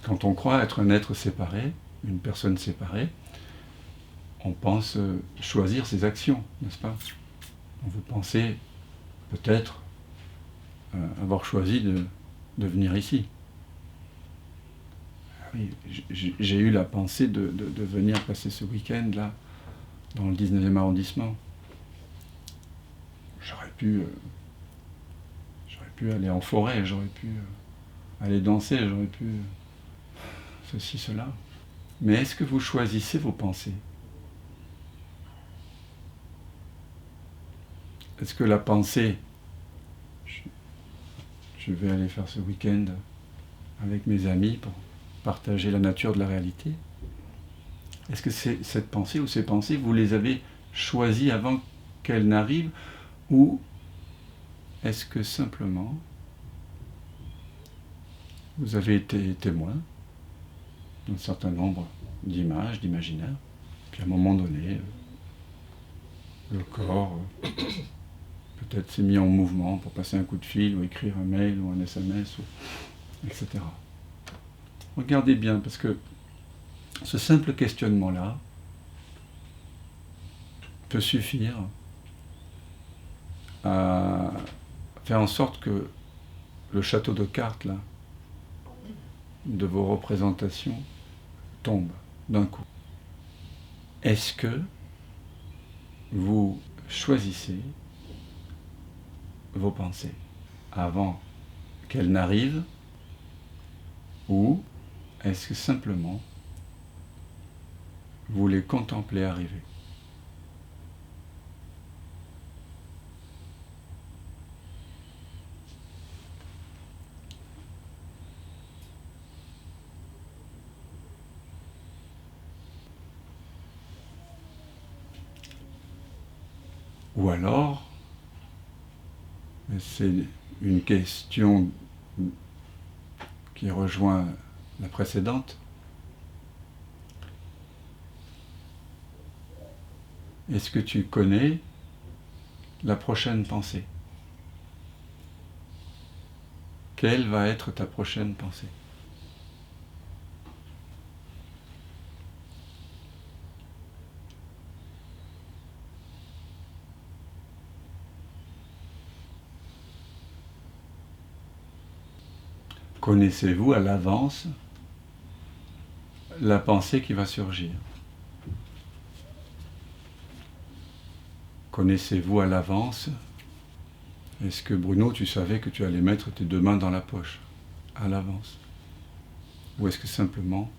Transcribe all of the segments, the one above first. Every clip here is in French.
Quand on croit être un être séparé, une personne séparée, on pense choisir ses actions, n'est-ce pas? Vous pensez peut-être avoir choisi de venir ici. Oui, j'ai eu la pensée de venir passer ce week-end là, dans le 19e arrondissement. J'aurais pu aller en forêt, j'aurais pu aller danser, j'aurais pu ceci, cela. Mais est-ce que vous choisissez vos pensées? Est-ce que la pensée, je vais aller faire ce week-end avec mes amis pour partager la nature de la réalité, est-ce que cette pensée ou ces pensées, vous les avez choisies avant qu'elles n'arrivent, ou est-ce que simplement vous avez été témoin d'un certain nombre d'images, d'imaginaires, puis à un moment donné, le corps peut-être s'est mis en mouvement pour passer un coup de fil, ou écrire un mail, ou un SMS, etc. Regardez bien, parce que ce simple questionnement-là peut suffire à faire en sorte que le château de cartes, là, de vos représentations, tombe d'un coup. Est-ce que vous choisissez vos pensées avant qu'elles n'arrivent, ou est-ce que simplement vous les contemplez arriver? Ou alors, c'est une question qui rejoint la précédente, est-ce que tu connais la prochaine pensée? Quelle va être ta prochaine pensée? Connaissez-vous à l'avance la pensée qui va surgir? Connaissez-vous à l'avance? Est-ce que Bruno, tu savais que tu allais mettre tes deux mains dans la poche à l'avance? Ou est-ce que simplement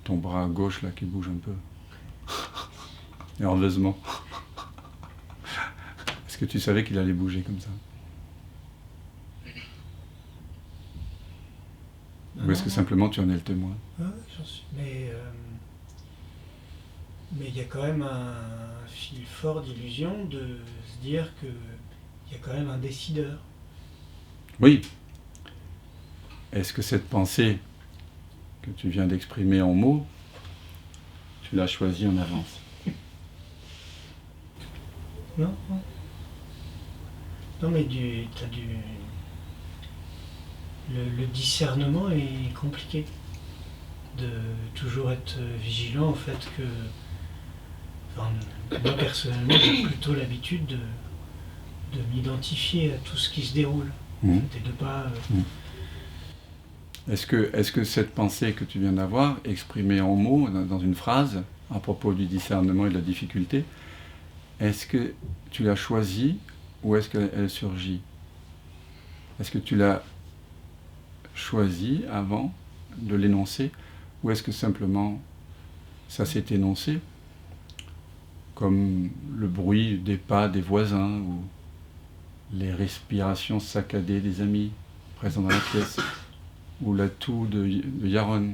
ton bras gauche là qui bouge un peu nerveusement? Est-ce que tu savais qu'il allait bouger comme ça? Ou est-ce que simplement tu en es le témoin? Ah, j'en suis. Mais il y a quand même un fil fort d'illusion de se dire qu'il y a quand même un décideur. Oui. Est-ce que cette pensée que tu viens d'exprimer en mots, tu l'as choisie en avance? Non, non. Non, mais le discernement est compliqué. De toujours être vigilant au fait que... Enfin, moi personnellement, j'ai plutôt l'habitude de m'identifier à tout ce qui se déroule. En fait, et de pas... Est-ce que cette pensée que tu viens d'avoir, exprimée en mots, dans une phrase, à propos du discernement et de la difficulté, est-ce que tu l'as choisie ou est-ce qu'elle surgit? Est-ce que tu l'as choisie avant de l'énoncer, ou est-ce que simplement ça s'est énoncé comme le bruit des pas des voisins ou les respirations saccadées des amis présents dans la pièce ou la toux de Yaron?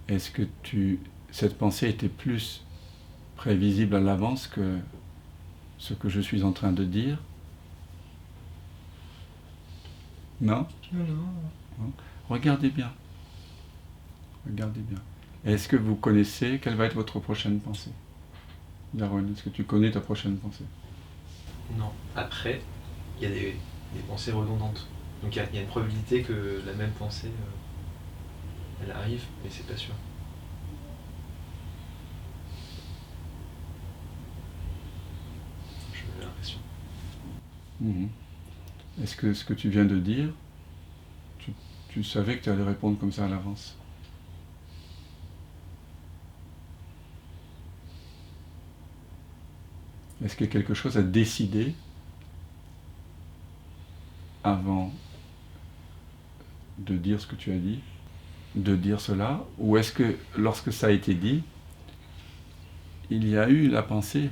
Est-ce que cette pensée était plus prévisible à l'avance que ce que je suis en train de dire? Non? Non. Regardez bien. Regardez bien. Est-ce que vous connaissez quelle va être votre prochaine pensée? Yaron, est-ce que tu connais ta prochaine pensée? Non. Après, il y a des pensées redondantes. Donc il y a une probabilité que la même pensée, elle arrive, mais c'est pas sûr. J'ai l'impression. Mhm. Est-ce que ce que tu viens de dire, tu savais que tu allais répondre comme ça à l'avance? Est-ce qu'il y a quelque chose à décider avant de dire ce que tu as dit, de dire cela, ou est-ce que lorsque ça a été dit, il y a eu la pensée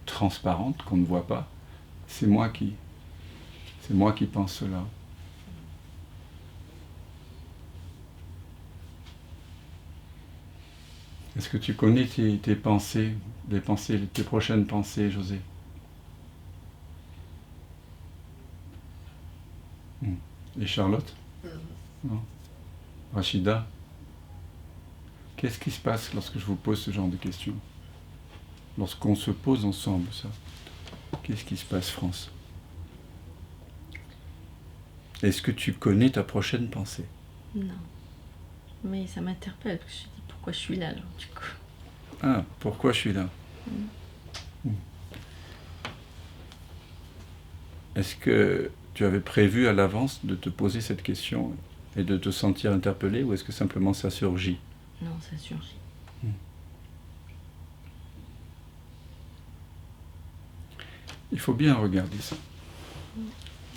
transparente qu'on ne voit pas, c'est moi qui pense cela. Est-ce que tu connais tes pensées, tes prochaines pensées, José? Et Charlotte? Non. Rachida? Qu'est-ce qui se passe lorsque je vous pose ce genre de questions? Lorsqu'on se pose ensemble ça, qu'est-ce qui se passe, France? Est-ce que tu connais ta prochaine pensée? Non. Mais ça m'interpelle, parce que je me dis pourquoi je suis là, alors, du coup. Ah, pourquoi je suis là? Est-ce que tu avais prévu à l'avance de te poser cette question et de te sentir interpellé, ou est-ce que simplement ça surgit? Non, ça surgit. Il faut bien regarder ça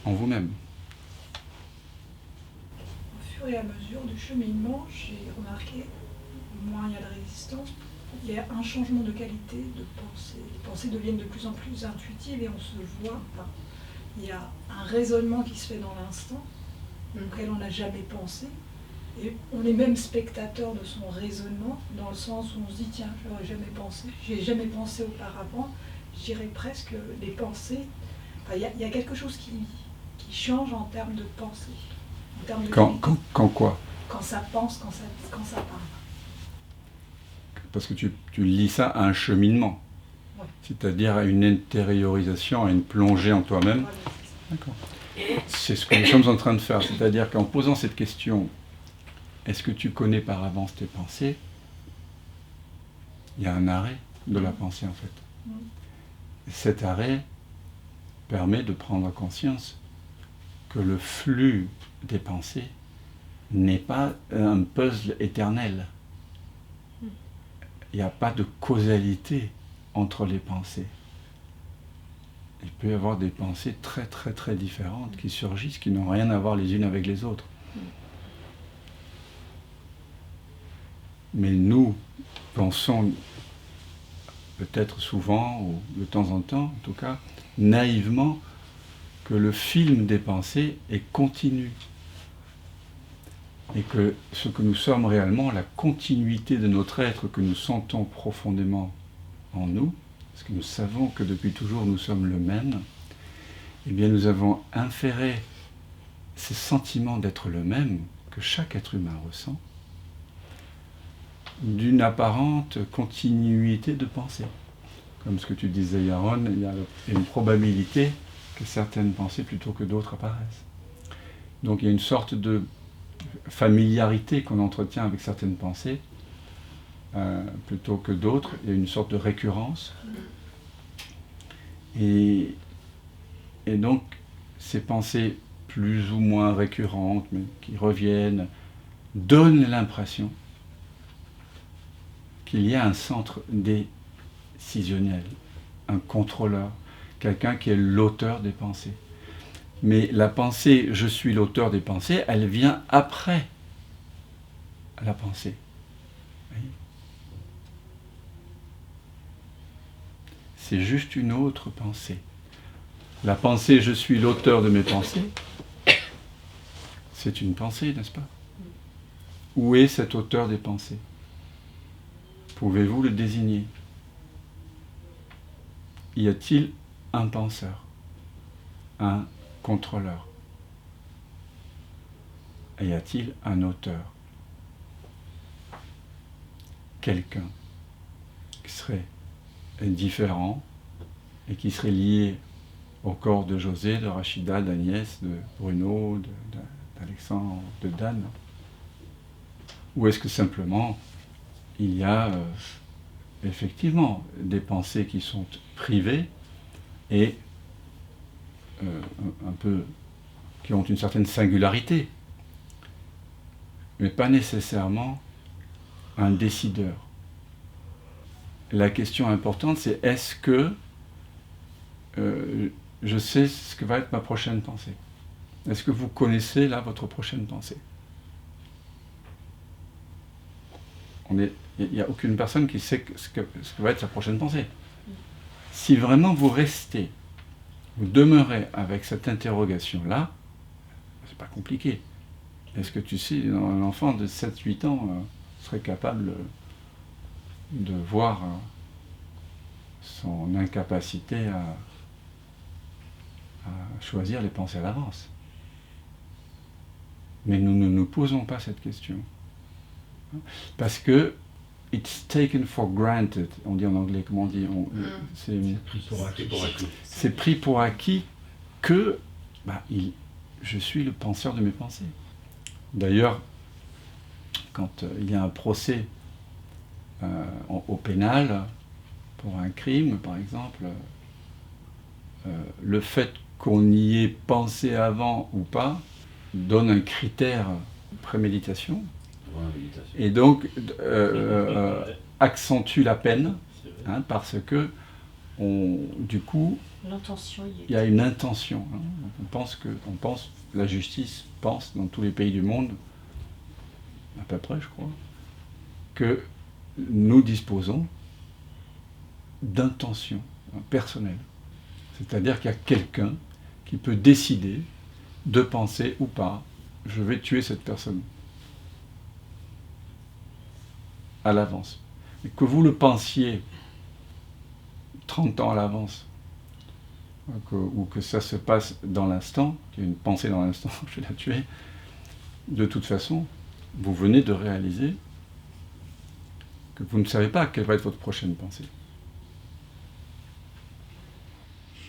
en vous-même. Au fur et à mesure du cheminement, j'ai remarqué, moins il y a de résistance, il y a un changement de qualité de pensée. Les pensées deviennent de plus en plus intuitives et on se voit. Enfin, il y a un raisonnement qui se fait dans l'instant, auquel on n'a jamais pensé. Et on est même spectateur de son raisonnement, dans le sens où on se dit, tiens, j'aurais jamais pensé, j'y ai jamais pensé auparavant. Je dirais presque les pensées. Enfin, il y a quelque chose qui change en termes de pensée. En termes de Quand quoi? Quand ça pense, quand ça parle. Parce que tu lis ça à un cheminement, Ouais. c'est-à-dire à une intériorisation, à une plongée en toi-même. Voilà, c'est ça. D'accord. C'est ce que nous sommes en train de faire, c'est-à-dire qu'en posant cette question, est-ce que tu connais par avance tes pensées? Il y a un arrêt de la pensée en fait. Et cet arrêt permet de prendre conscience que le flux des pensées n'est pas un puzzle éternel. Il n'y a pas de causalité entre les pensées. Il peut y avoir des pensées très très très différentes qui surgissent, qui n'ont rien à voir les unes avec les autres. Mais nous pensons peut-être souvent, ou de temps en temps en tout cas, naïvement, que le film des pensées est continu. Et que ce que nous sommes réellement, la continuité de notre être que nous sentons profondément en nous, parce que nous savons que depuis toujours nous sommes le même, eh bien nous avons inféré ces sentiments d'être le même que chaque être humain ressent d'une apparente continuité de pensée. Comme ce que tu disais, Yaron, il y a une probabilité que certaines pensées plutôt que d'autres apparaissent. Donc il y a une sorte de familiarité qu'on entretient avec certaines pensées plutôt que d'autres. Il y a une sorte de récurrence. Et donc ces pensées plus ou moins récurrentes, mais qui reviennent, donnent l'impression qu'il y a un centre décisionnel, un contrôleur, quelqu'un qui est l'auteur des pensées. Mais la pensée « je suis l'auteur des pensées », elle vient après la pensée. C'est juste une autre pensée. La pensée « je suis l'auteur de mes pensées », c'est une pensée, n'est-ce pas? Où est cet auteur des pensées? Pouvez-vous le désigner? Y a-t-il un penseur, un contrôleur? Et y a-t-il un auteur? Quelqu'un qui serait différent et qui serait lié au corps de José, de Rachida, d'Agnès, de Bruno, d'Alexandre, de Dan? Ou est-ce que simplement il y a effectivement des pensées qui sont privées et un peu qui ont une certaine singularité, mais pas nécessairement un décideur? La question importante, c'est est-ce que je sais ce que va être ma prochaine pensée? Est-ce que vous connaissez là votre prochaine pensée? Il n'y a aucune personne qui sait ce que va être sa prochaine pensée. Si vraiment vous restez, vous demeurez avec cette interrogation-là, c'est pas compliqué. Est-ce que tu sais, un enfant de 7-8 ans serait capable de voir son incapacité à choisir les pensées à l'avance? Mais nous ne nous posons pas cette question. Parce que it's taken for granted, on dit en anglais, comment on dit, c'est pris pour acquis que je suis le penseur de mes pensées. D'ailleurs, quand il y a un procès au pénal pour un crime, par exemple, le fait qu'on y ait pensé avant ou pas donne un critère de préméditation. Et donc accentue la peine, parce que du coup il y a une intention. On pense, la justice pense dans tous les pays du monde, à peu près je crois, que nous disposons d'intention personnelle. C'est-à-dire qu'il y a quelqu'un qui peut décider de penser ou pas, je vais tuer cette personne. À l'avance. Mais que vous le pensiez 30 ans à l'avance, ou que ça se passe dans l'instant, qu'il y a une pensée dans l'instant, je vais la tuer, de toute façon, vous venez de réaliser que vous ne savez pas quelle va être votre prochaine pensée.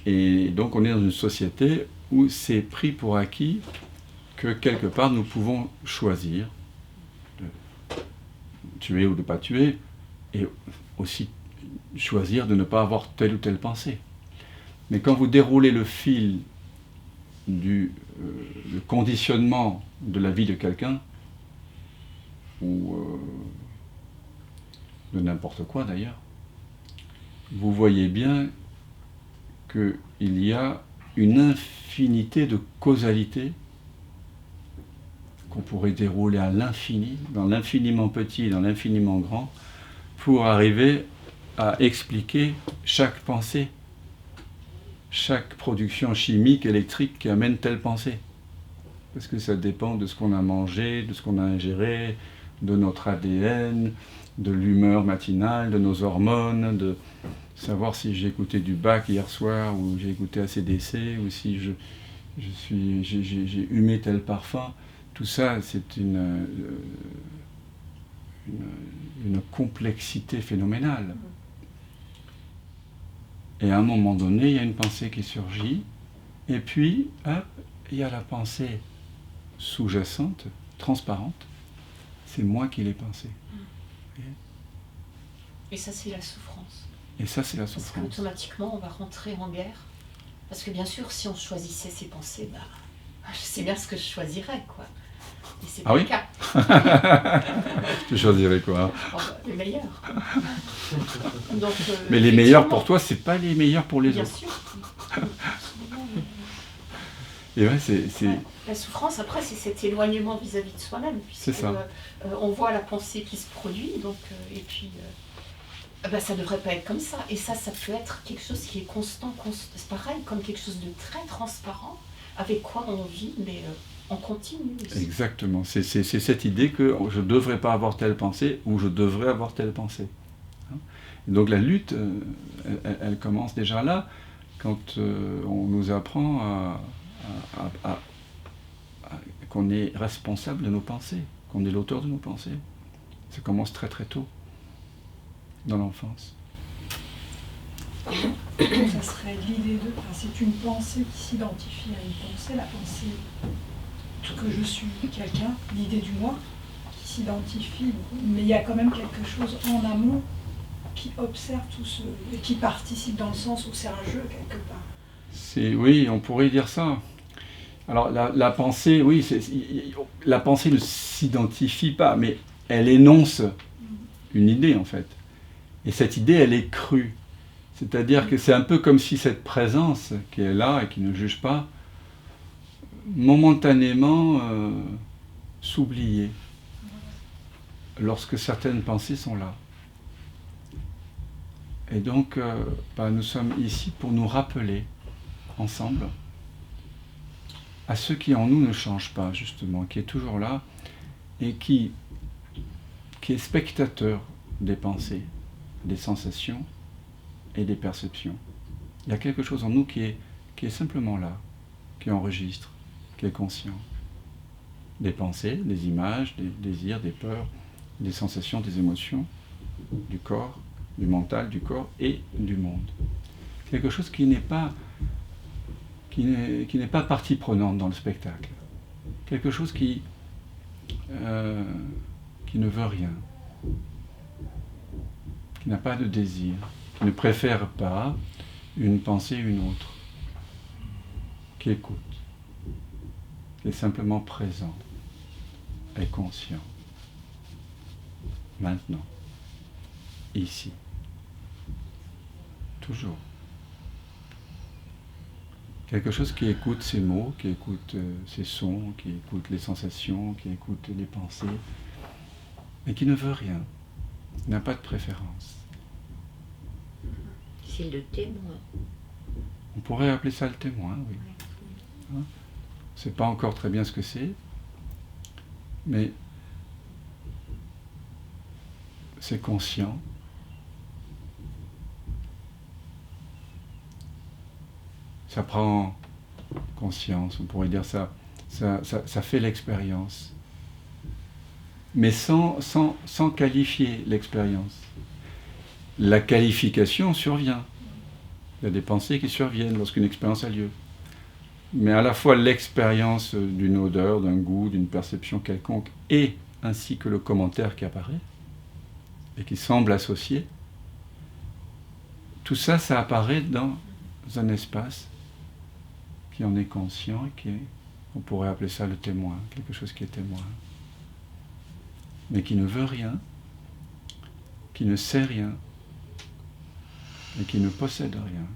Et donc on est dans une société où c'est pris pour acquis que quelque part nous pouvons choisir tuer ou de ne pas tuer, et aussi choisir de ne pas avoir telle ou telle pensée. Mais quand vous déroulez le fil du conditionnement de la vie de quelqu'un, ou de n'importe quoi d'ailleurs, vous voyez bien qu'il y a une infinité de causalités qu'on pourrait dérouler à l'infini, dans l'infiniment petit et dans l'infiniment grand, pour arriver à expliquer chaque pensée, chaque production chimique, électrique qui amène telle pensée. Parce que ça dépend de ce qu'on a mangé, de ce qu'on a ingéré, de notre ADN, de l'humeur matinale, de nos hormones, de savoir si j'ai écouté du Bach hier soir, ou j'ai écouté AC/DC, ou si j'ai humé tel parfum. Tout ça, c'est une complexité phénoménale. Et à un moment donné, il y a une pensée qui surgit, et puis, hop, il y a la pensée sous-jacente, transparente. C'est moi qui l'ai pensée. Et ça, c'est la souffrance. Et ça, c'est la souffrance. Parce qu'automatiquement, on va rentrer en guerre. Parce que bien sûr, si on choisissait ses pensées, je sais bien ce que je choisirais, quoi. Et c'est pas le cas. Tu choisirais quoi? Les meilleurs. Donc, mais les meilleurs pour toi, c'est pas les meilleurs pour les bien autres. Bien sûr. Et ouais, c'est... La souffrance, après, c'est cet éloignement vis-à-vis de soi-même. C'est ça. On voit la pensée qui se produit, donc, et puis... ça ne devrait pas être comme ça. Et ça peut être quelque chose qui est constant. C'est pareil, comme quelque chose de très transparent, avec quoi on vit, mais on continue aussi. Exactement. C'est cette idée que je ne devrais pas avoir telle pensée, ou je devrais avoir telle pensée. Et donc la lutte, elle commence déjà là, quand on nous apprend qu'on est responsable de nos pensées, qu'on est l'auteur de nos pensées. Ça commence très très tôt, dans l'enfance. Ça serait l'idée de... Enfin, c'est une pensée qui s'identifie à une pensée, la pensée que je suis quelqu'un, l'idée du moi qui s'identifie, mais il y a quand même quelque chose en amont qui observe tout ce... et qui participe dans le sens où c'est un jeu quelque part. Oui, on pourrait dire ça. Alors la pensée, oui, la pensée ne s'identifie pas, mais elle énonce une idée en fait. Et cette idée, elle est crue. C'est-à-dire que c'est un peu comme si cette présence qui est là et qui ne juge pas, momentanément s'oubliait lorsque certaines pensées sont là. Et donc, nous sommes ici pour nous rappeler, ensemble, à ce qui en nous ne change pas, justement, qui est toujours là, et qui est spectateur des pensées, des sensations et des perceptions. Il y a quelque chose en nous qui est simplement là, qui enregistre, qui est conscient. Des pensées, des images, des désirs, des peurs, des sensations, des émotions, du corps, du mental, du corps et du monde. Quelque chose qui n'est pas partie prenante dans le spectacle. Quelque chose qui ne veut rien, qui n'a pas de désir, qui ne préfère pas une pensée ou une autre, qui écoute, qui est simplement présent et conscient. Maintenant, ici, toujours. Quelque chose qui écoute ces mots, qui écoute ces sons, qui écoute les sensations, qui écoute les pensées, mais qui ne veut rien, n'a pas de préférence. C'est le témoin. On pourrait appeler ça le témoin, oui. Hein? On ne sait pas encore très bien ce que c'est, mais c'est conscient. Ça prend conscience, on pourrait dire ça. Ça fait l'expérience. Mais sans qualifier l'expérience. La qualification survient. Il y a des pensées qui surviennent lorsqu'une expérience a lieu. Mais à la fois l'expérience d'une odeur, d'un goût, d'une perception quelconque, et ainsi que le commentaire qui apparaît, et qui semble associé, tout ça, ça apparaît dans un espace qui en est conscient et on pourrait appeler ça le témoin, quelque chose qui est témoin. Mais qui ne veut rien, qui ne sait rien, et qui ne possède rien.